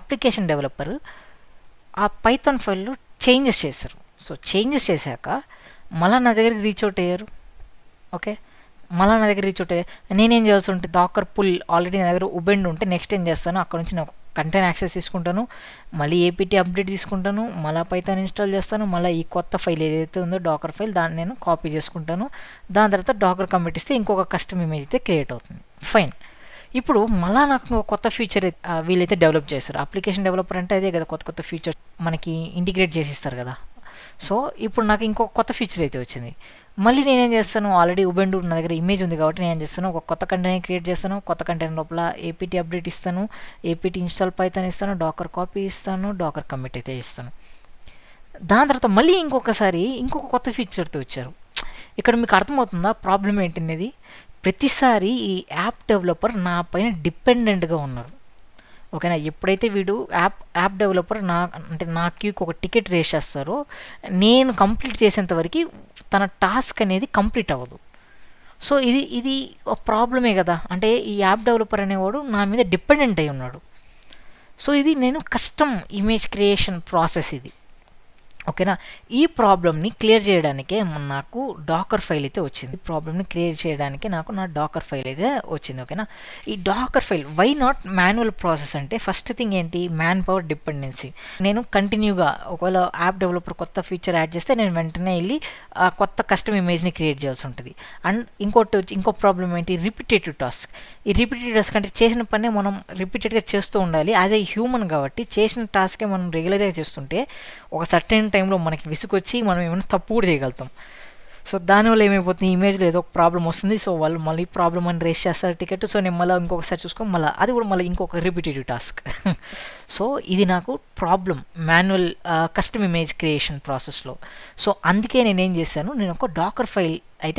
Application developer ఆ Python ఫైల్లో changes చేశారు. సో చేంజెస్ చేశాక మళ్ళీ నా దగ్గరికి రీచ్ అవుట్ అయ్యారు. ఓకే, మళ్ళీ నా దగ్గర రీచ్ అవుట్ అయ్యారు. నేనేం చేయాల్సి ఉంటుంది, డాకర్ పుల్ ఆల్రెడీ నా దగ్గర ఉబెండ్ ఉంటే నెక్స్ట్ ఏం చేస్తాను, అక్కడ నుంచి నాకు కంటైనర్ యాక్సెస్ తీసుకుంటాను, మళ్ళీ ఏపీటీ అప్డేట్ తీసుకుంటాను, మళ్ళీ పైథాన్ ఇన్స్టాల్ చేస్తాను, మళ్ళీ ఈ కొత్త ఫైల్ ఏదైతే ఉందో డాకర్ ఫైల్ దాన్ని నేను కాపీ చేసుకుంటాను. దాని తర్వాత డాకర్ కమిట్ ఇస్తే ఇంకొక కస్టమ్ ఇమేజ్ అయితే క్రియేట్ అవుతుంది. ఫైన్. ఇప్పుడు మళ్ళీ నాకు కొత్త ఫీచర్ వీళ్ళైతే డెవలప్ చేస్తారు. అప్లికేషన్ డెవలపర్ అంటే అదే కదా, కొత్త కొత్త ఫీచర్ మనకి ఇంటిగ్రేట్ చేసి ఇస్తారు కదా. సో ఇప్పుడు నాకు ఇంకొక కొత్త ఫీచర్ అయితే వచ్చింది. మళ్ళీ నేనేం చేస్తాను, ఆల్రెడీ ఉబెండు నా దగ్గర ఇమేజ్ ఉంది కాబట్టి నేను ఏం చేస్తాను, ఒక కొత్త కంటైనర్ క్రియేట్ చేస్తాను. కొత్త కంటైనర్ లోపల ఏపీటీ అప్డేట్ ఇస్తాను, ఏపీటీ ఇన్స్టాల్ పైథాన్ ఇస్తాను, డాకర్ కాపీ ఇస్తాను, డాకర్ కమిట్ అయితే ఇస్తాను. దాని తర్వాత మళ్ళీ ఇంకొకసారి ఇంకొక కొత్త ఫీచర్తో వచ్చారు. ఇక్కడ మీకు అర్థమవుతుందా ప్రాబ్లం ఏంటనేది? ప్రతిసారి ఈ యాప్ డెవలపర్ నా పైన డిపెండెంట్గా ఉన్నారు. ఓకేనా, ఎప్పుడైతే వీడు యాప్ డెవలపర్ నా క్యూకి ఒక టికెట్ రేస్ చేస్తారో నేను కంప్లీట్ చేసేంత వరకు తన టాస్క్ అనేది కంప్లీట్ అవ్వదు. సో ఇది ఒక ప్రాబ్లమే కదా. అంటే ఈ యాప్ డెవలపర్ అనేవాడు నా మీద డిపెండెంట్ అయి ఉన్నాడు. సో ఇది నేను కస్టమ్ ఇమేజ్ క్రియేషన్ ప్రాసెస్ ఇది. ఓకేనా, ఈ ప్రాబ్లమ్ని క్లియర్ చేయడానికే నాకు డాకర్ ఫైల్ అయితే వచ్చింది. ఈ ప్రాబ్లమ్ని క్లియర్ చేయడానికి నాకు నా డాకర్ ఫైల్ అయితే వచ్చింది. ఓకేనా, ఈ Docker file why not manual process అంటే ఫస్ట్ థింగ్ ఏంటి, మ్యాన్ పవర్ డిపెండెన్సీ. నేను కంటిన్యూగా ఒకవేళ యాప్ డెవలపర్ కొత్త ఫీచర్ యాడ్ చేస్తే నేను వెంటనే వెళ్ళి కొత్త కస్టమ్ ఇమేజ్ని క్రియేట్ చేయాల్సి ఉంటుంది. అండ్ ఇంకో ప్రాబ్లం ఏంటి, రిపిటేటివ్ టాస్క్. ఈ రిపిటేటివ్ టాస్క్ అంటే చేసిన పని మనం రిపీటెడ్గా చేస్తూ ఉండాలి. యాజ్ ఏ హ్యూమన్ కాబట్టి చేసిన టాస్కే మనం రెగ్యులర్గా చేస్తుంటే ఒక సర్టెన్ టైంలో మనకి విసుకొచ్చి మనం ఏమైనా తప్పు కూడా చేయగలుగుతాం. సో దానివల్ల ఏమైపోతుంది, ఇమేజ్లో ఏదో ఒక ప్రాబ్లం వస్తుంది. సో వాళ్ళు మళ్ళీ ప్రాబ్లం అని రేస్ చేస్తారు టికెట్. సో నేను మళ్ళీ ఇంకొకసారి చూసుకొని మళ్ళీ అది కూడా మళ్ళీ ఇంకొక రిపిటేటివ్ టాస్క్. సో ఇది నాకు problem manual custom image creation ప్రాసెస్లో. సో అందుకే నేనేం చేశాను, నేను ఒక డాకర్ ఫైల్ అయితే